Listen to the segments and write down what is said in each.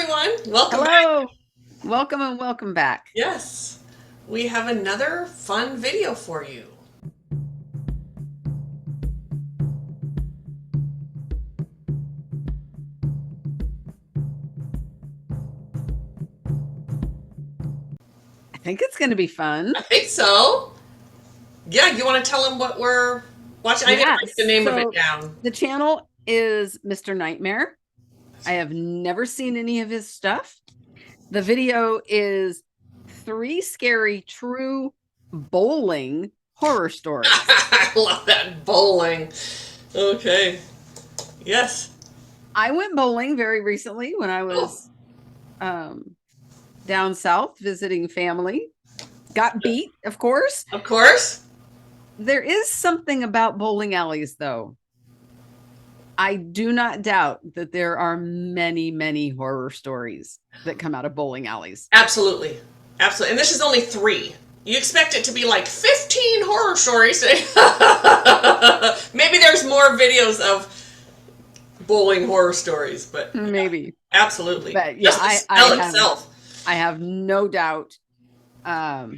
everyone. Welcome back. Hello. Welcome and welcome back. Yes, we have another fun video for you. I think it's going to be fun. I think so. Yeah, you want to tell them what we're watching? I didn't Yes. write the name of it So down. the channel is Mr. Nightmare. I have never seen any of his stuff. The video is 3 scary true bowling horror stories. I love that bowling. Okay. Yes. I went bowling very recently when I was down south visiting family. Got beat, of course. Of course. There is something about bowling alleys, though. I do not doubt that there are many, many horror stories that come out of bowling alleys. Absolutely. Absolutely. And this is only 3. You expect it to be like 15 horror stories. Maybe there's more videos of bowling horror stories, but Maybe. absolutely. But yeah, Just the smell itself. I have no doubt. Yeah.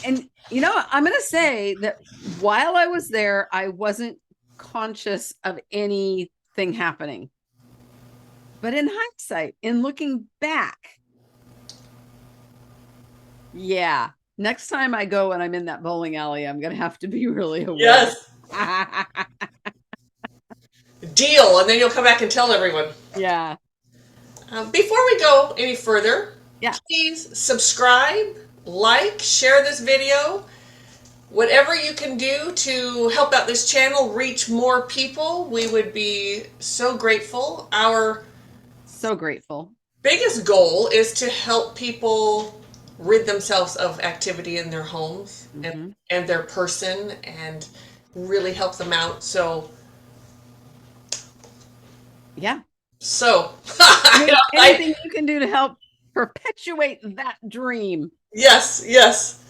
And you know, I'm going to say that while I was there, I wasn't conscious of anything happening. But in hindsight, in looking back, yeah, next time I go and I'm in that bowling alley, I'm going to have to be really aware. Yes. Deal. And then you'll come back and tell everyone. Yeah. Before we go any further, Yeah. please subscribe, like, share this video. Whatever you can do to help out this channel reach more people, we would be so grateful. Our So grateful. biggest goal is to help people rid themselves of activity in their homes and their person and really help them out. So, yeah. So, anything you can do to help perpetuate that dream. Yes, yes.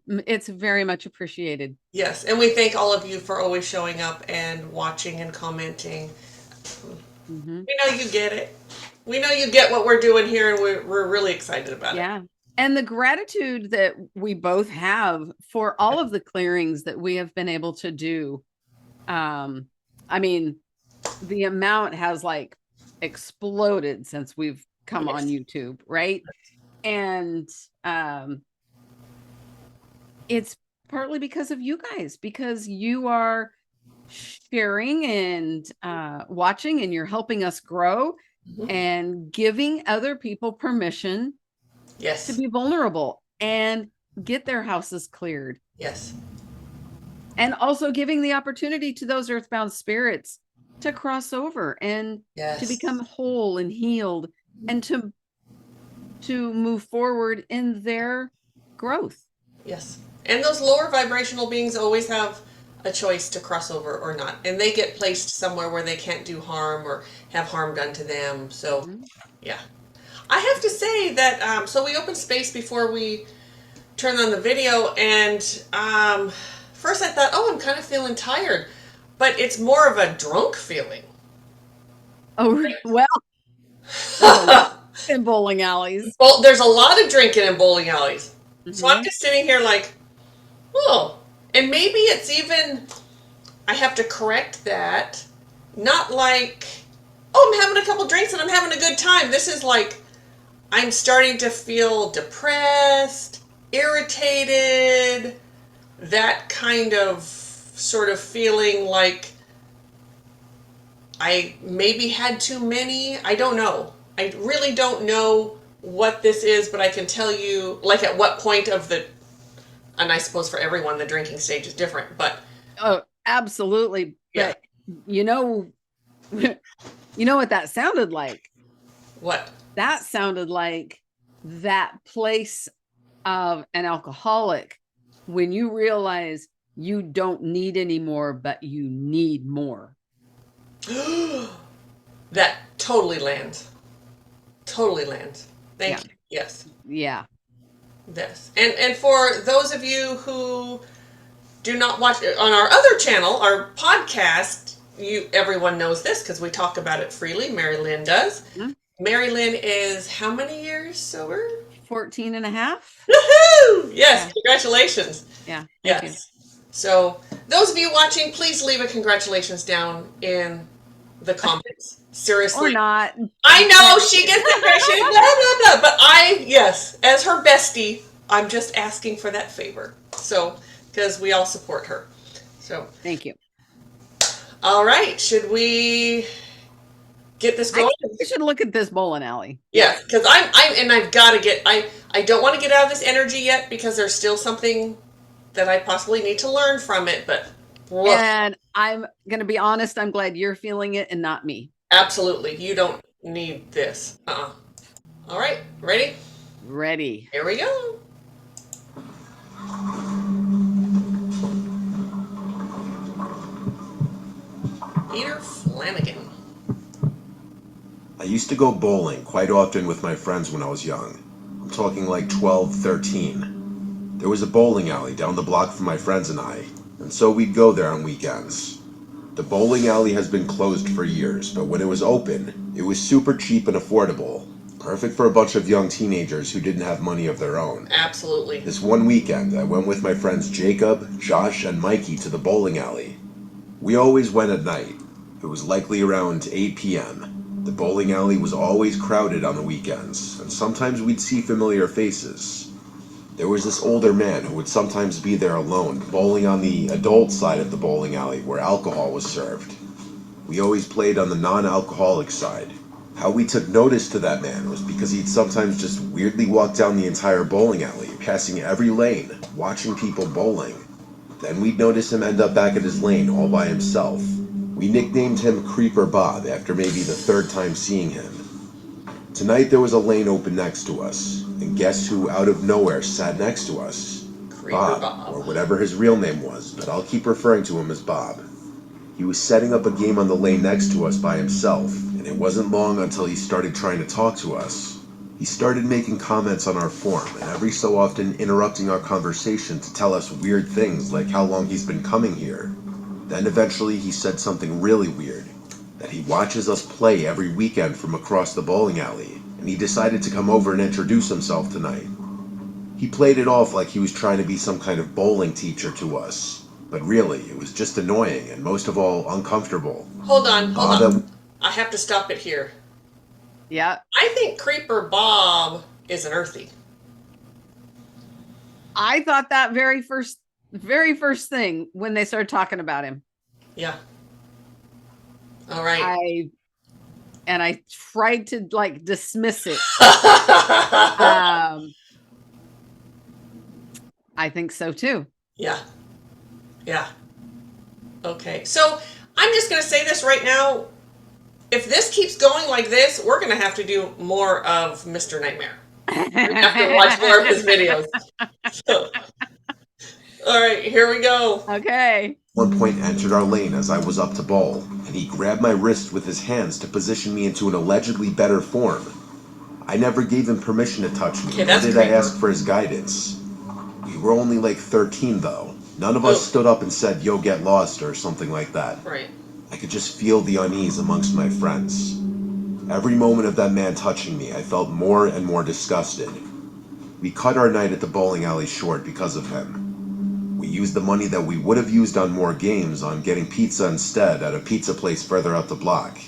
It's very much appreciated. Yes, and we thank all of you for always showing up and watching and commenting. We know you get it. We know you get what we're doing here, and we're really excited about it. Yeah. And the gratitude that we both have for all of the clearings that we have been able to do. I mean, the amount has like exploded since we've come on YouTube, right? And it's partly because of you guys, because you are sharing and watching, and you're helping us grow and giving other people permission to be vulnerable and get their houses cleared. Yes. And also giving the opportunity to those earthbound spirits to cross over and to become whole and healed and to move forward in their growth. Yes. And those lower vibrational beings always have a choice to cross over or not. And they get placed somewhere where they can't do harm or have harm done to them. So, yeah. I have to say that, so we opened space before we turned on the video, and first I thought, oh, I'm kind of feeling tired. But it's more of a drunk feeling. Oh, well, in bowling alleys. Well, there's a lot of drinking in bowling alleys. So I'm just sitting here like, oh, and maybe it's even, I have to correct that. Not like, oh, I'm having a couple drinks and I'm having a good time. This is like, I'm starting to feel depressed, irritated, that kind of sort of feeling like I maybe had too many. I don't know. I really don't know what this is, but I can tell you, like, at what point of the, and I suppose for everyone the drinking stage is different, but oh, absolutely. But you know what that sounded like? What? That sounded like that place of an alcoholic when you realize you don't need any more, but you need more. That totally lands. Totally lands. Thank you. Yes. Yeah. Yes. And for those of you who do not watch on our other channel, our podcast, everyone knows this because we talk about it freely. Mari-Lyn does. Mari-Lyn is how many years sober? 14 and a half. Woohoo! Yes, Yeah. congratulations. Yeah. Thank you. Yes. So, those of you watching, please leave a congratulations down in the comments. Or Seriously. not. I know she gets the pressure, blah, blah, blah. But yes, as her bestie, I'm just asking for that favor. So, because we all support her. So, Thank you. all right. Should we get this I going? think we should look at this bowling alley. Yes, because I've got to get, I don't want to get out of this energy yet because there's still something that I possibly need to learn from it, but woof. And I'm going to be honest, I'm glad you're feeling it and not me. Absolutely. You don't need this. All right. Ready? Ready. Here we go. Peter Flanagan. I used to go bowling quite often with my friends when I was young. I'm talking like 12, 13. There was a bowling alley down the block from my friends and I, and so we'd go there on weekends. The bowling alley has been closed for years, but when it was open, it was super cheap and affordable. Perfect for a bunch of young teenagers who didn't have money of their own. Absolutely. This one weekend, I went with my friends Jacob, Josh, and Mikey to the bowling alley. We always went at night. It was likely around 8 p.m. The bowling alley was always crowded on the weekends, and sometimes we'd see familiar faces. There was this older man who would sometimes be there alone, bowling on the adult side of the bowling alley where alcohol was served. We always played on the non-alcoholic side. How we took notice to that man was because he'd sometimes just weirdly walk down the entire bowling alley, passing every lane, watching people bowling. Then we'd notice him end up back at his lane all by himself. We nicknamed him Creeper Bob after maybe the third time seeing him. Tonight there was a lane open next to us, and guess who out of nowhere sat next to us? Creeper Bob, or whatever his real name was, but I'll keep referring to him as Bob. He was setting up a game on the lane next to us by himself, and it wasn't long until he started trying to talk to us. He started making comments on our form, and every so often interrupting our conversation to tell us weird things like how long he's been coming here. Then eventually he said something really weird, that he watches us play every weekend from across the bowling alley, and he decided to come over and introduce himself tonight. He played it off like he was trying to be some kind of bowling teacher to us, but really it was just annoying and most of all uncomfortable. Hold on. I have to stop it here. Yeah. I think Creeper Bob is an earthie. I thought that very first thing when they started talking about him. Yeah. All right. I tried to like dismiss it. I think so too. Yeah. Yeah. Okay. So I'm just going to say this right now. If this keeps going like this, we're going to have to do more of Mr. Nightmare. We're going to have to watch more of his videos. So, all right, here we go. Okay. One point entered our lane as I was up to bowl, and he grabbed my wrist with his hands to position me into an allegedly better form. I never gave him permission to touch me, nor did I ask for his guidance. We were only like 13 though. None of us stood up and said, "Yo, get lost," or something like that. Right. I could just feel the unease amongst my friends. Every moment of that man touching me, I felt more and more disgusted. We cut our night at the bowling alley short because of him. We used the money that we would have used on more games on getting pizza instead at a pizza place further up the block.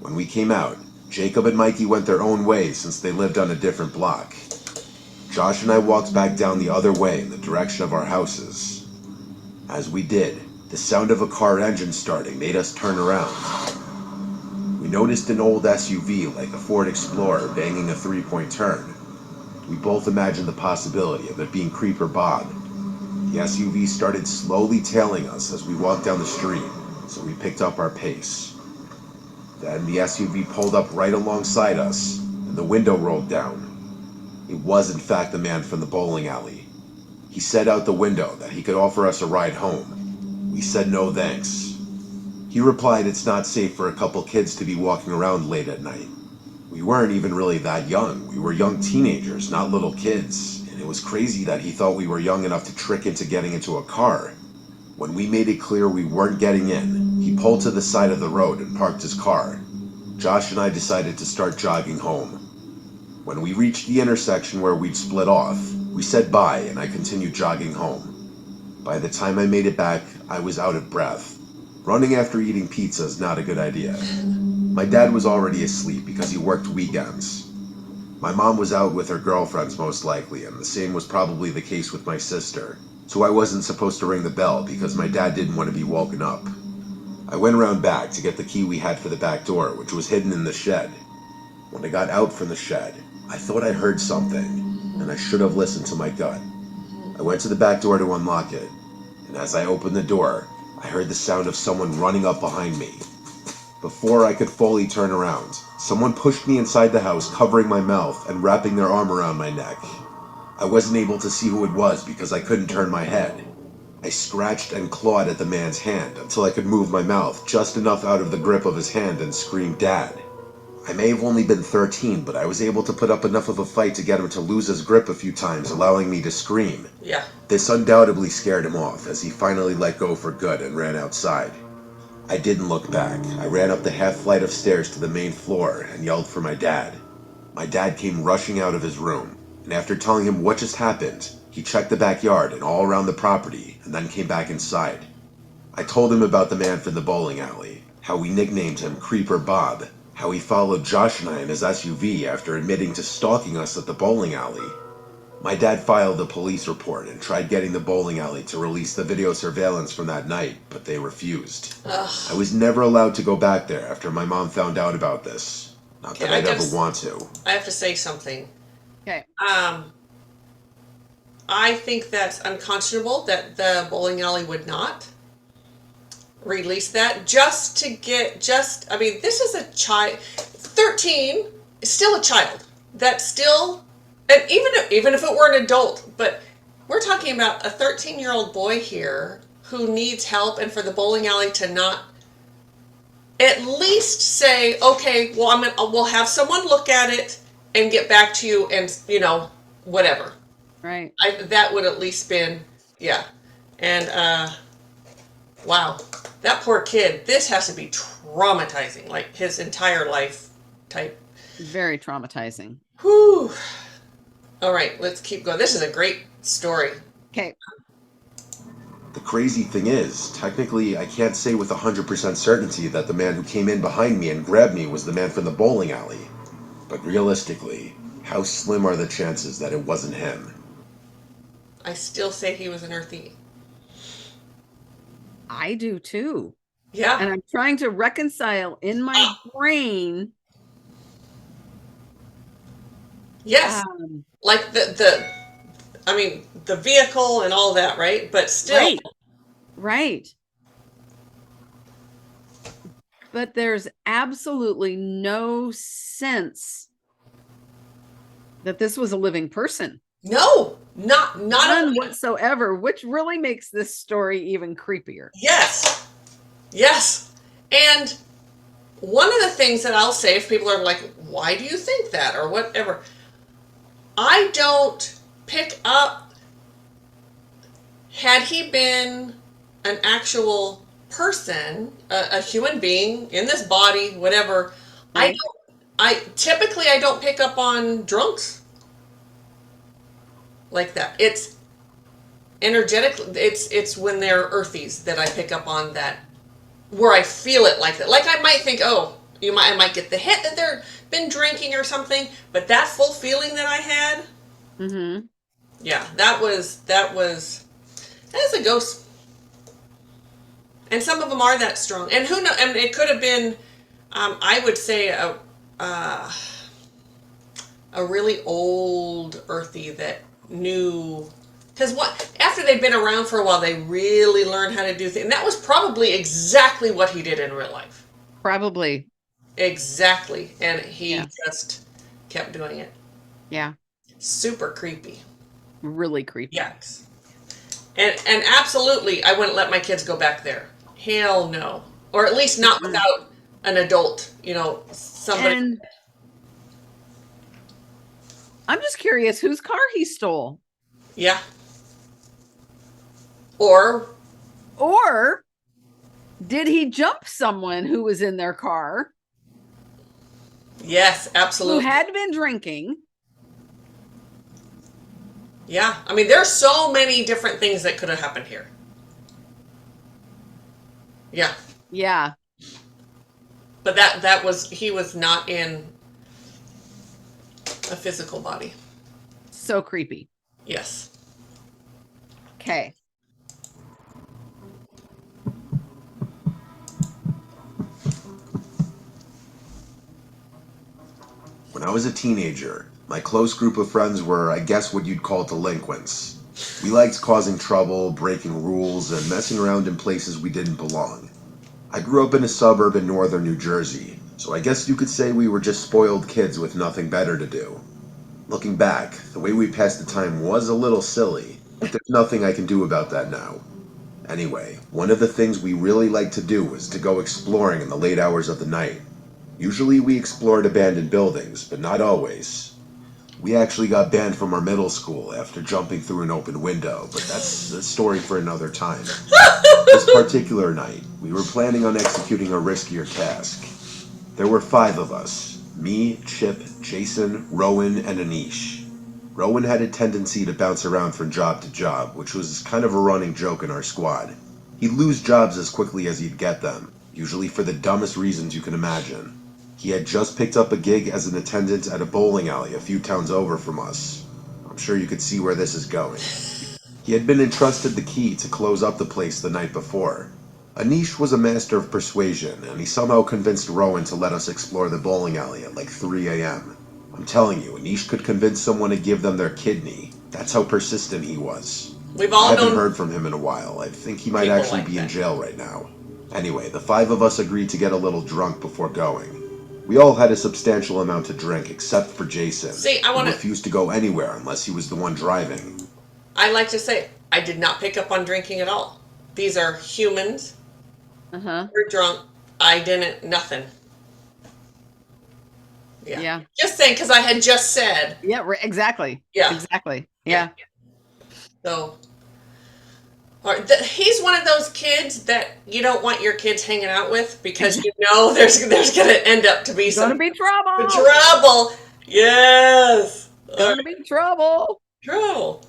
When we came out, Jacob and Mikey went their own way since they lived on a different block. Josh and I walked back down the other way in the direction of our houses. As we did, the sound of a car engine starting made us turn around. We noticed an old SUV like a Ford Explorer banging a three-point turn. We both imagined the possibility of it being Creeper Bob. The SUV started slowly tailing us as we walked down the street, so we picked up our pace. Then the SUV pulled up right alongside us, and the window rolled down. It was in fact the man from the bowling alley. He said out the window that he could offer us a ride home. We said no thanks. He replied it's not safe for a couple kids to be walking around late at night. We weren't even really that young. We were young teenagers, not little kids, and it was crazy that he thought we were young enough to trick into getting into a car. When we made it clear we weren't getting in, he pulled to the side of the road and parked his car. Josh and I decided to start jogging home. When we reached the intersection where we'd split off, we said bye and I continued jogging home. By the time I made it back, I was out of breath. Running after eating pizza is not a good idea. My dad was already asleep because he worked weekends. My mom was out with her girlfriends most likely, and the same was probably the case with my sister, so I wasn't supposed to ring the bell because my dad didn't want to be woken up. I went around back to get the key we had for the back door, which was hidden in the shed. When I got out from the shed, I thought I heard something, and I should have listened to my gut. I went to the back door to unlock it, and as I opened the door, I heard the sound of someone running up behind me. Before I could fully turn around, someone pushed me inside the house, covering my mouth and wrapping their arm around my neck. I wasn't able to see who it was because I couldn't turn my head. I scratched and clawed at the man's hand until I could move my mouth just enough out of the grip of his hand and scream, "Dad." I may have only been 13, but I was able to put up enough of a fight to get him to lose his grip a few times, allowing me to scream. Yeah. This undoubtedly scared him off, as he finally let go for good and ran outside. I didn't look back. I ran up the half flight of stairs to the main floor and yelled for my dad. My dad came rushing out of his room, and after telling him what just happened, he checked the backyard and all around the property, and then came back inside. I told him about the man from the bowling alley, how we nicknamed him Creeper Bob, how he followed Josh and I in his SUV after admitting to stalking us at the bowling alley. My dad filed a police report and tried getting the bowling alley to release the video surveillance from that night, but they refused. Ugh. I was never allowed to go back there after my mom found out about this. Not that Okay, I'd ever want to. I have to say something. Okay. I think that's unconscionable that the bowling alley would not release that I mean, this is a child. 13 is still a child. That's still, and even if it were an adult, but we're talking about a 13-year-old boy here who needs help, and for the bowling alley to not at least say, okay, well, we'll have someone look at it and get back to you, and whatever. Right. That would at least been, yeah. And wow, that poor kid. This has to be traumatizing, like his entire life type. Very traumatizing. Whew. All right, let's keep going. This is a great story. Okay. The crazy thing is, technically, I can't say with 100% certainty that the man who came in behind me and grabbed me was the man from the bowling alley. But realistically, how slim are the chances that it wasn't him? I still say he was an earthie. I do too. Yeah. And I'm trying to reconcile in my brain. Yes. Like the vehicle and all that, right? But still. Right. But there's absolutely no sense that this was a living person. No, not none whatsoever, which really makes this story even creepier. Yes. And one of the things that I'll say, if people are like, why do you think that, or whatever, I don't pick up, had he been an actual person, a human being in this body, whatever, right. I typically don't pick up on drunks like that. It's energetic. It's when they're earthies that I pick up on that, where I feel it like that. Like I might think, oh, I might get the hit that they've been drinking or something, but that full feeling that I had, yeah, that was a ghost. And some of them are that strong. And who knows? I mean, it could have been, I would say, a really old earthy that knew, because after they've been around for a while, they really learned how to do things. And that was probably exactly what he did in real life. Probably. Exactly. And he just kept doing it. Yeah. Super creepy. Really creepy. Yes. And absolutely, I wouldn't let my kids go back there. Hell no. Or at least not without an adult, somebody. And I'm just curious whose car he stole. Yeah. Or did he jump someone who was in their car Yes, who absolutely. had been drinking. Yeah. I mean, there's so many different things that could have happened here. Yeah. Yeah. But that was, he was not in a physical body. So creepy. Yes. Okay. When I was a teenager, my close group of friends were, I guess, what you'd call delinquents. We liked causing trouble, breaking rules, and messing around in places we didn't belong. I grew up in a suburb in northern New Jersey, so I guess you could say we were just spoiled kids with nothing better to do. Looking back, the way we passed the time was a little silly, but there's nothing I can do about that now. Anyway, one of the things we really liked to do was to go exploring in the late hours of the night. Usually we explored abandoned buildings, but not always. We actually got banned from our middle school after jumping through an open window, but that's a story for another time. This particular night, we were planning on executing a riskier task. There were 5 of us: me, Chip, Jason, Rowan, and Anish. Rowan had a tendency to bounce around from job to job, which was kind of a running joke in our squad. He'd lose jobs as quickly as he'd get them, usually for the dumbest reasons you can imagine. He had just picked up a gig as an attendant at a bowling alley a few towns over from us. I'm sure you could see where this is going. He had been entrusted the key to close up the place the night before. Anish was a master of persuasion, and he somehow convinced Rowan to let us explore the bowling alley at like 3 a.m. I'm telling you, Anish could convince someone to give them their kidney. That's how persistent he was. We've I all haven't known heard from him in a while. I think he might people actually like be in that. jail right now. Anyway, the 5 of us agreed to get a little drunk before going. We all had a substantial amount to drink except for Jason, See, I who want to. refused to go anywhere unless he was the one driving. I like to say, I did not pick up on drinking at all. These are humans. Uh-huh. We're drunk. I didn't. Nothing. Yeah. Yeah. Just saying, because I had just said. Yeah, exactly. Yeah. Exactly. Yeah. Yeah. So. He's one of those kids that you don't want your kids hanging out with because you know there's going to end up to be Gonna some be trouble. trouble. Yes. Gonna be trouble. Trouble.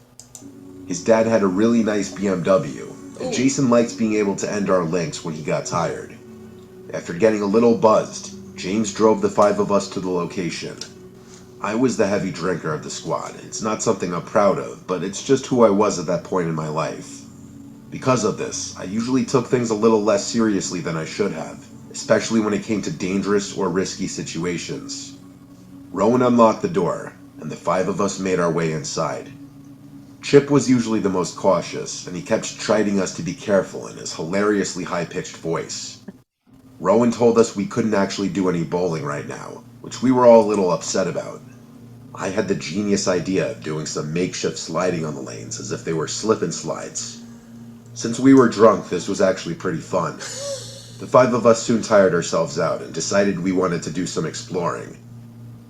His dad had a really nice BMW, and Ooh. Jason liked being able to end our links when he got tired. After getting a little buzzed, James drove the 5 of us to the location. I was the heavy drinker of the squad. It's not something I'm proud of, but it's just who I was at that point in my life. Because of this, I usually took things a little less seriously than I should have, especially when it came to dangerous or risky situations. Rowan unlocked the door, and the 5 of us made our way inside. Chip was usually the most cautious, and he kept chiding us to be careful in his hilariously high-pitched voice. Rowan told us we couldn't actually do any bowling right now, which we were all a little upset about. I had the genius idea of doing some makeshift sliding on the lanes as if they were slip-and-slides. Since we were drunk, this was actually pretty fun. The 5 of us soon tired ourselves out and decided we wanted to do some exploring.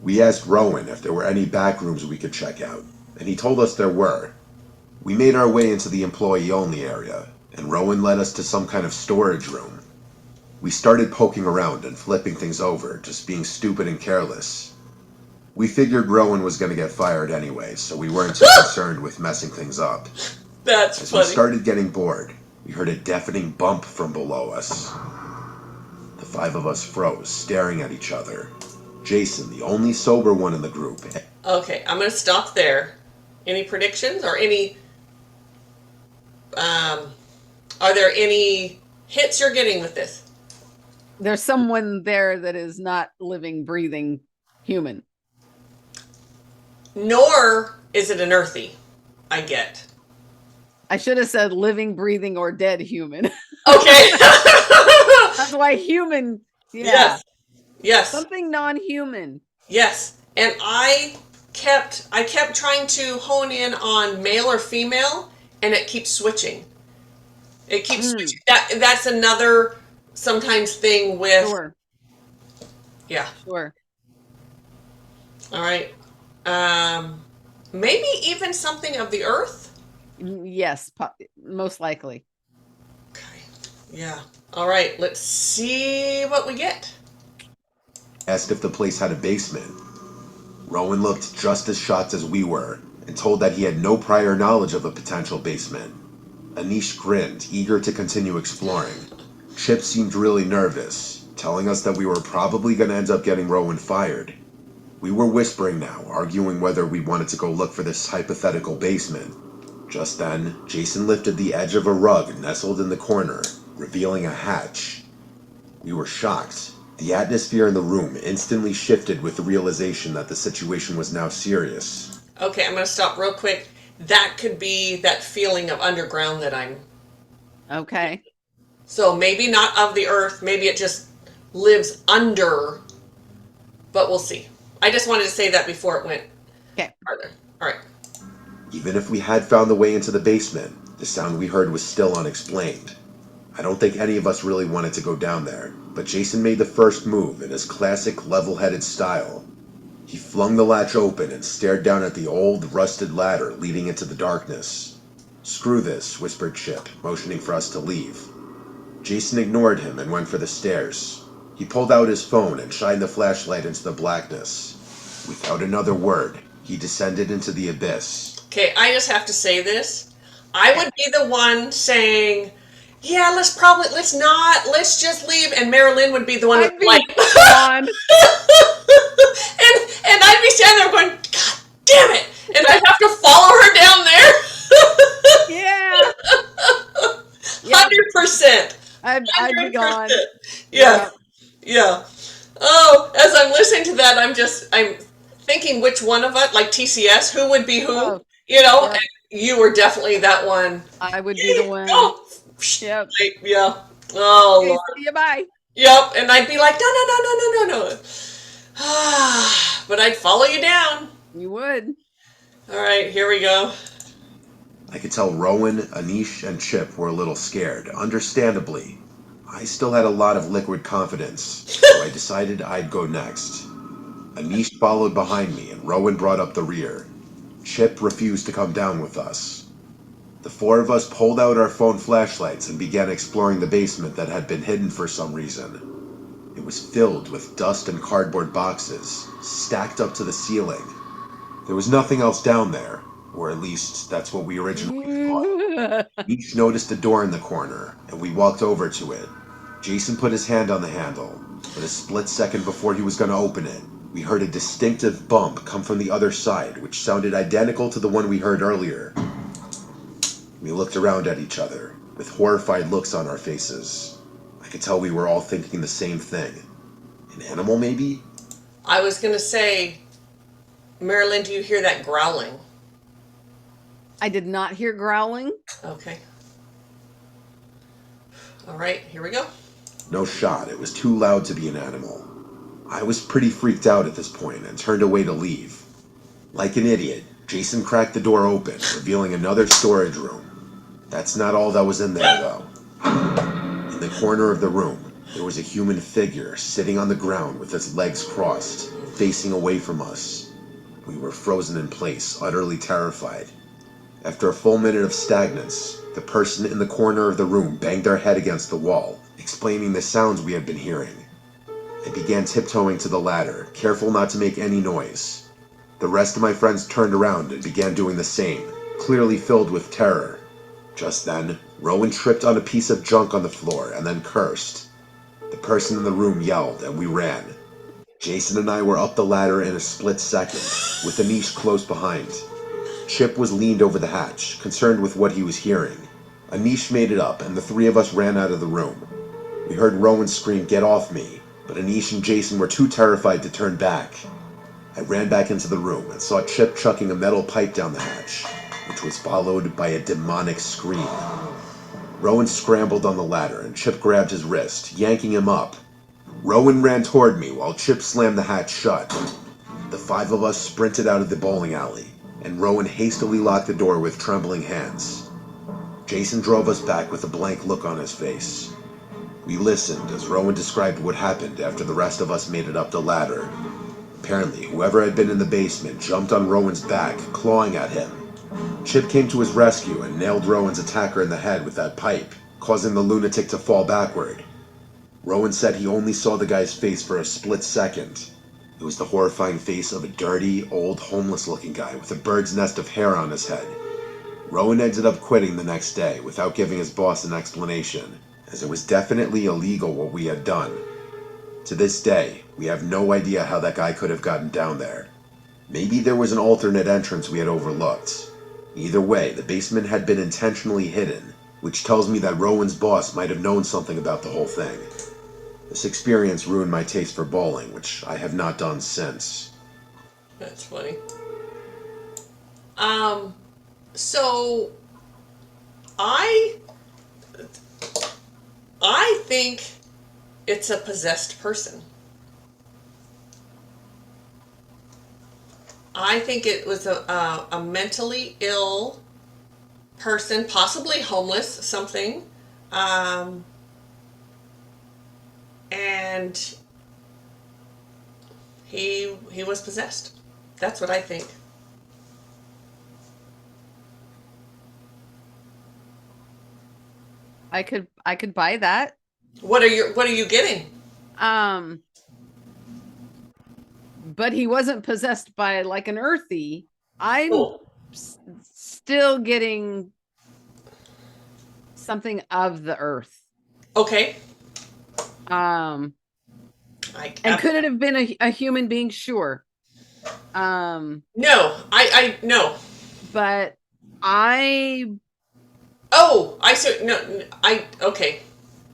We asked Rowan if there were any back rooms we could check out, and he told us there were. We made our way into the employee-only area, and Rowan led us to some kind of storage room. We started poking around and flipping things over, just being stupid and careless. We figured Rowan was going to get fired anyway, so we weren't too concerned with messing things up. That's As funny. we started getting bored, we heard a deafening bump from below us. The 5 of us froze, staring at each other. Jason, the only sober one in the group. Okay, I'm going to stop there. Any predictions or any? Are there any hits you're getting with this? There's someone there that is not living, breathing human. Nor is it an earthy. I get. I should have said living, breathing, or dead human. Okay. That's why human. Yeah. Yes. Yes. Something non-human. Yes. And I kept trying to hone in on male or female, and it keeps switching. It keeps switching. That's another sometimes thing with. Sure. Yeah. Sure. All right. Maybe even something of the earth. Yes, most likely. Okay. Yeah. All right. Let's see what we get. asked if the place had a basement. Rowan looked just as shocked as we were, and told that he had no prior knowledge of a potential basement. Anish grinned, eager to continue exploring. Chip seemed really nervous, telling us that we were probably going to end up getting Rowan fired. We were whispering now, arguing whether we wanted to go look for this hypothetical basement. Just then, Jason lifted the edge of a rug nestled in the corner, revealing a hatch. We were shocked. The atmosphere in the room instantly shifted with the realization that the situation was now serious. Okay, I'm going to stop real quick. That could be that feeling of underground that I'm... Okay. So maybe not of the earth, maybe it just lives under, but we'll see. I just wanted to say that before it went farther. All right. Even if we had found the way into the basement, the sound we heard was still unexplained. I don't think any of us really wanted to go down there, but Jason made the first move in his classic level-headed style. He flung the latch open and stared down at the old, rusted ladder leading into the darkness. "Screw this," whispered Chip, motioning for us to leave. Jason ignored him and went for the stairs. He pulled out his phone and shined the flashlight into the blackness. Without another word, he descended into the abyss. Okay, I just have to say this. I would be the one saying, yeah, let's just leave. And Mari-Lyn would be the one with the light. and I'd be standing there going, God damn it. And I'd have to follow her down there. Yeah. 100%. I'd be gone. Yeah. Yeah. Oh, as I'm listening to that, I'm thinking which one of us, like TCS, who would be who, Oh, and you were definitely that one. I would be the one. Oh, yep. Yeah. Oh, Okay, Lord. see you, bye. Yep. And I'd be like, no. But I'd follow you down. You would. All right, here we go. I could tell Rowan, Anish, and Chip were a little scared, understandably. I still had a lot of liquid confidence, so I decided I'd go next. Anish followed behind me, and Rowan brought up the rear. Chip refused to come down with us. The four of us pulled out our phone flashlights and began exploring the basement that had been hidden for some reason. It was filled with dust and cardboard boxes, stacked up to the ceiling. There was nothing else down there, or at least that's what we originally thought. Each noticed a door in the corner, and we walked over to it. Jason put his hand on the handle, but a split second before he was going to open it, we heard a distinctive bump come from the other side, which sounded identical to the one we heard earlier. We looked around at each other, with horrified looks on our faces. I could tell we were all thinking the same thing. An animal, maybe? I was going to say, Mari-Lyn, do you hear that growling? I did not hear growling. Okay. All right, here we go. No shot. It was too loud to be an animal. I was pretty freaked out at this point and turned away to leave. Like an idiot, Jason cracked the door open, revealing another storage room. That's not all that was in there, though. In the corner of the room, there was a human figure sitting on the ground with its legs crossed, facing away from us. We were frozen in place, utterly terrified. After a full minute of stagnance, the person in the corner of the room banged their head against the wall, explaining the sounds we had been hearing. I began tiptoeing to the ladder, careful not to make any noise. The rest of my friends turned around and began doing the same, clearly filled with terror. Just then, Rowan tripped on a piece of junk on the floor and then cursed. The person in the room yelled, and we ran. Jason and I were up the ladder in a split second, with Anish close behind. Chip was leaned over the hatch, concerned with what he was hearing. Anish made it up, and the three of us ran out of the room. We heard Rowan scream, "Get off me," but Anish and Jason were too terrified to turn back. I ran back into the room and saw Chip chucking a metal pipe down the hatch, which was followed by a demonic scream. Rowan scrambled on the ladder, and Chip grabbed his wrist, yanking him up. Rowan ran toward me while Chip slammed the hatch shut. The five of us sprinted out of the bowling alley, and Rowan hastily locked the door with trembling hands. Jason drove us back with a blank look on his face. We listened as Rowan described what happened after the rest of us made it up the ladder. Apparently, whoever had been in the basement jumped on Rowan's back, clawing at him. Chip came to his rescue and nailed Rowan's attacker in the head with that pipe, causing the lunatic to fall backward. Rowan said he only saw the guy's face for a split second. It was the horrifying face of a dirty, old, homeless-looking guy with a bird's nest of hair on his head. Rowan ended up quitting the next day without giving his boss an explanation, as it was definitely illegal what we had done. To this day, we have no idea how that guy could have gotten down there. Maybe there was an alternate entrance we had overlooked. Either way, the basement had been intentionally hidden, which tells me that Rowan's boss might have known something about the whole thing. This experience ruined my taste for bowling, which I have not done since. That's funny. So I think it's a possessed person. I think it was a mentally ill person, possibly homeless, something. And he was possessed. That's what I think. I could buy that. What are you getting? But he wasn't possessed by like an earthy. I'm still getting something of the earth. Okay. And could it have been a human being? Sure. No, I no. But I. Oh, I see. No, okay.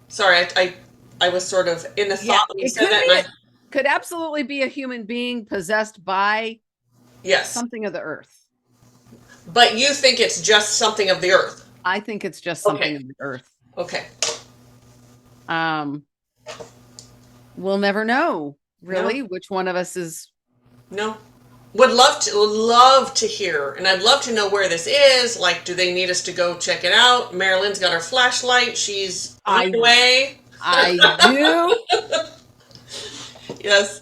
Sorry, I was sort of in the thought when you said that. Could absolutely be a human being possessed by something of the earth. But you think it's just something of the earth? I think it's just something of the earth. Okay. We'll never know, really, which one of us is. No. Would love to hear, and I'd love to know where this is. Like, do they need us to go check it out? Mari-Lyn's got her flashlight. She's on the way. I do. Yes.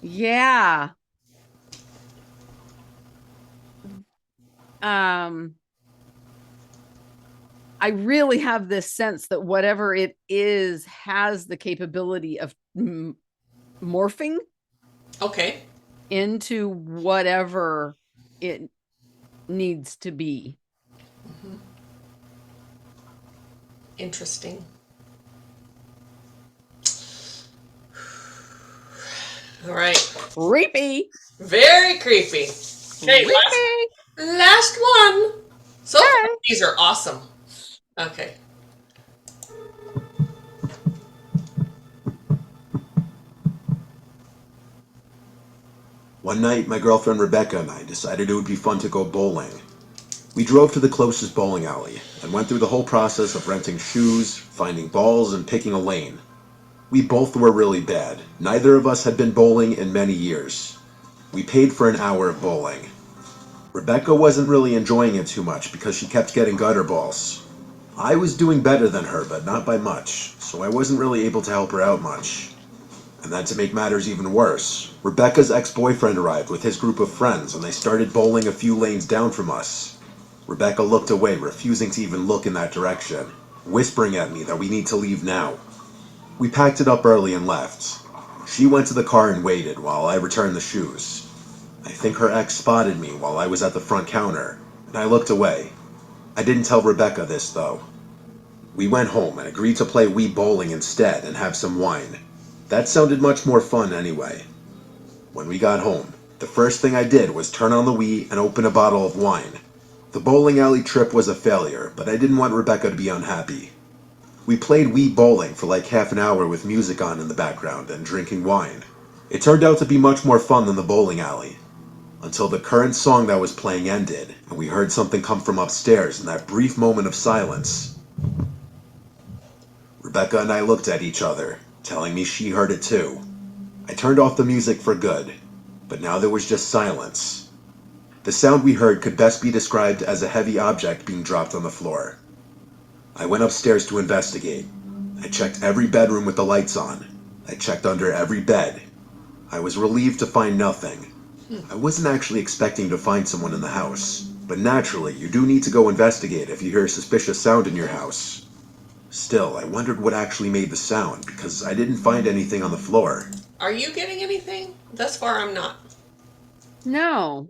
Yeah. I really have this sense that whatever it is has the capability of morphing. Okay. Into whatever it needs to be. Mm-hmm. Interesting. All right. Creepy. Very creepy. Okay, last one. So far, these are awesome. Okay. One night, my girlfriend Rebecca and I decided it would be fun to go bowling. We drove to the closest bowling alley and went through the whole process of renting shoes, finding balls, and picking a lane. We both were really bad. Neither of us had been bowling in many years. We paid for an hour of bowling. Rebecca wasn't really enjoying it too much because she kept getting gutter balls. I was doing better than her, but not by much, so I wasn't really able to help her out much. And then to make matters even worse, Rebecca's ex-boyfriend arrived with his group of friends and they started bowling a few lanes down from us. Rebecca looked away, refusing to even look in that direction, whispering at me that we need to leave now. We packed it up early and left. She went to the car and waited while I returned the shoes. I think her ex spotted me while I was at the front counter, and I looked away. I didn't tell Rebecca this, though. We went home and agreed to play Wii bowling instead and have some wine. That sounded much more fun anyway. When we got home, the first thing I did was turn on the Wii and open a bottle of wine. The bowling alley trip was a failure, but I didn't want Rebecca to be unhappy. We played Wii bowling for like half an hour with music on in the background and drinking wine. It turned out to be much more fun than the bowling alley. Until the current song that was playing ended, and we heard something come from upstairs in that brief moment of silence. Rebecca and I looked at each other, telling me she heard it too. I turned off the music for good, but now there was just silence. The sound we heard could best be described as a heavy object being dropped on the floor. I went upstairs to investigate. I checked every bedroom with the lights on. I checked under every bed. I was relieved to find nothing. I wasn't actually expecting to find someone in the house, but naturally, you do need to go investigate if you hear a suspicious sound in your house. Still, I wondered what actually made the sound, because I didn't find anything on the floor. Are you getting anything? Thus far, I'm not. No.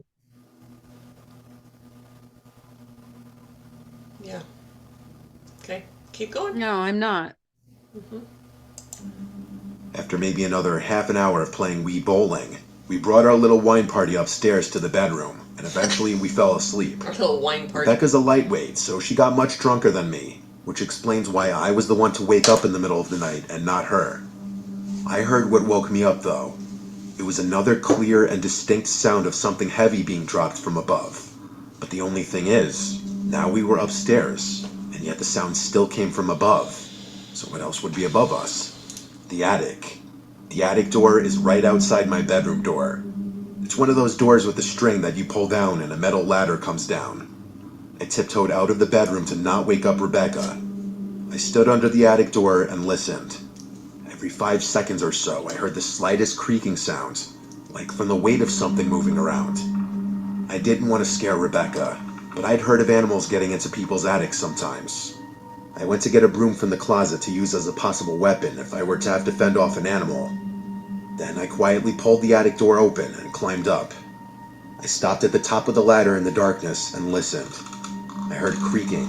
Yeah. Okay, keep going. No, I'm not. After maybe another half an hour of playing Wii bowling, we brought our little wine party upstairs to the bedroom, and eventually we fell asleep. Our little wine party. Rebecca's a lightweight, so she got much drunker than me, which explains why I was the one to wake up in the middle of the night and not her. I heard what woke me up, though. It was another clear and distinct sound of something heavy being dropped from above. But the only thing is, now we were upstairs, and yet the sound still came from above. So what else would be above us? The attic. The attic door is right outside my bedroom door. It's one of those doors with a string that you pull down and a metal ladder comes down. I tiptoed out of the bedroom to not wake up Rebecca. I stood under the attic door and listened. Every 5 seconds or so, I heard the slightest creaking sound, like from the weight of something moving around. I didn't want to scare Rebecca, but I'd heard of animals getting into people's attics sometimes. I went to get a broom from the closet to use as a possible weapon if I were to have to fend off an animal. Then I quietly pulled the attic door open and climbed up. I stopped at the top of the ladder in the darkness and listened. I heard creaking.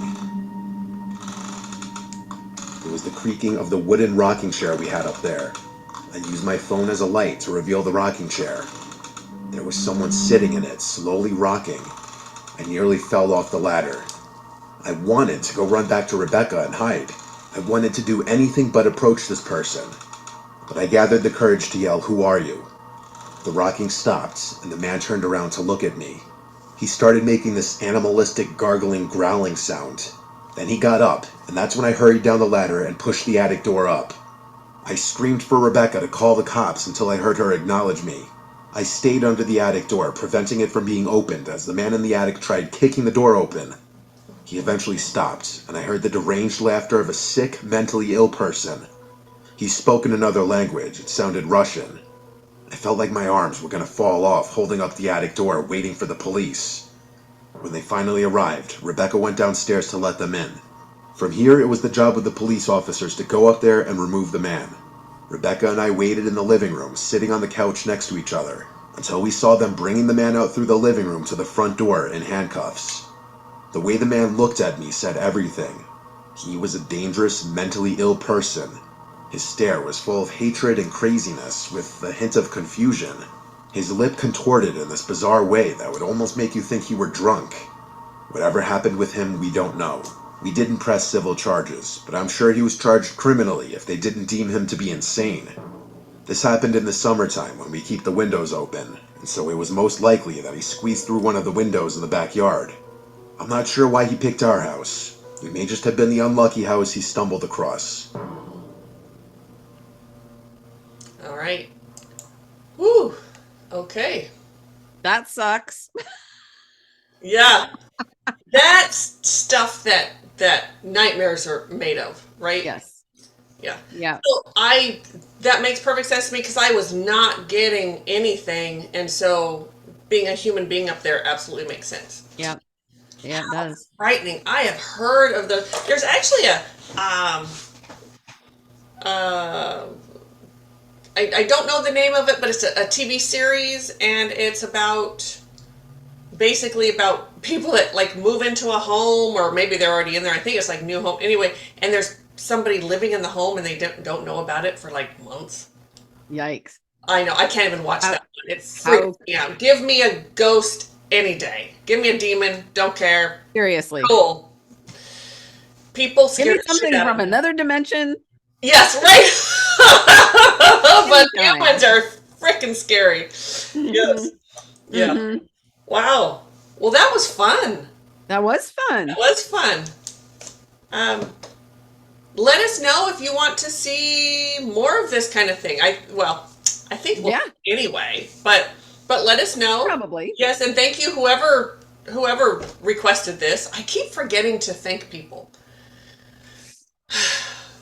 It was the creaking of the wooden rocking chair we had up there. I used my phone as a light to reveal the rocking chair. There was someone sitting in it, slowly rocking. I nearly fell off the ladder. I wanted to go run back to Rebecca and hide. I wanted to do anything but approach this person. But I gathered the courage to yell, "Who are you?" The rocking stopped, and the man turned around to look at me. He started making this animalistic, gargling, growling sound. Then he got up, and that's when I hurried down the ladder and pushed the attic door up. I screamed for Rebecca to call the cops until I heard her acknowledge me. I stayed under the attic door, preventing it from being opened as the man in the attic tried kicking the door open. He eventually stopped, and I heard the deranged laughter of a sick, mentally ill person. He spoke in another language. It sounded Russian. I felt like my arms were going to fall off, holding up the attic door, waiting for the police. When they finally arrived, Rebecca went downstairs to let them in. From here, it was the job of the police officers to go up there and remove the man. Rebecca and I waited in the living room, sitting on the couch next to each other, until we saw them bringing the man out through the living room to the front door in handcuffs. The way the man looked at me said everything. He was a dangerous, mentally ill person. His stare was full of hatred and craziness, with a hint of confusion. His lip contorted in this bizarre way that would almost make you think he were drunk. Whatever happened with him, we don't know. We didn't press civil charges, but I'm sure he was charged criminally if they didn't deem him to be insane. This happened in the summertime when we keep the windows open, and so it was most likely that he squeezed through one of the windows in the backyard. I'm not sure why he picked our house. It may just have been the unlucky house he stumbled across. All right. Woo. Okay. That sucks. Yeah. That's stuff that nightmares are made of, right? Yes. Yeah. Yeah. So that makes perfect sense to me because I was not getting anything, and so being a human being up there absolutely makes sense. Yeah. Yeah, it does. Frightening. I have heard of there's actually I don't know the name of it, but it's a TV series, and it's basically about people that like move into a home, or maybe they're already in there. I think it's like new home anyway, and there's somebody living in the home and they don't know about it for like months. Yikes. I know. I can't even watch that one. It's freaking me out. Give me a ghost any day. Give me a demon. Don't care. Seriously. Cool. People Give scare me something from another dimension. Yes, right. But Anytime. humans are freaking scary. Yes. Yeah. Mm-hmm. Wow. Well, that was fun. That was fun. That was fun. Let us know if you want to see more of this kind of thing. I think we'll anyway, but let us know. Probably. Yes, and thank you whoever requested this. I keep forgetting to thank people.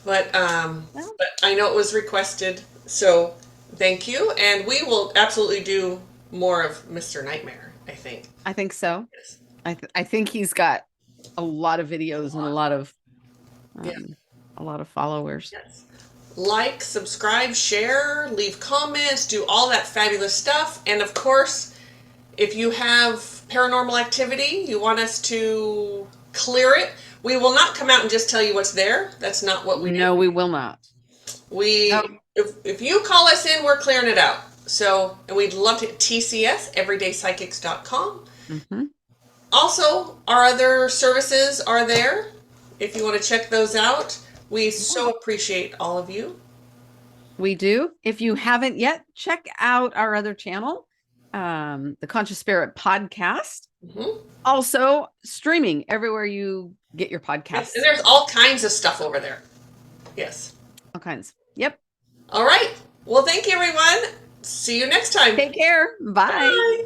But I know it was requested, so thank you, and we will absolutely do more of Mr. Nightmare, I think. I think so. Yes. I think he's got a lot of videos and a lot of a lot of followers. Yes. Like, subscribe, share, leave comments, do all that fabulous stuff. And of course, if you have paranormal activity, you want us to clear it, we will not come out and just tell you what's there. That's not what we do. No, we will not. Nope. If you call us in, we're clearing it out. So, and we'd love to, TCS, everydaypsychics.com. Mm-hmm. Also, our other services are there. If you want to check those out, we so appreciate all of you. We do. If you haven't yet, check out our other channel, the Conscious Spirit Podcast. Mm-hmm. Also streaming everywhere you get your podcasts. Yes, and there's all kinds of stuff over there. Yes. All kinds. Yep. All right. Well, thank you, everyone. See you next time. Take care. Bye. Bye.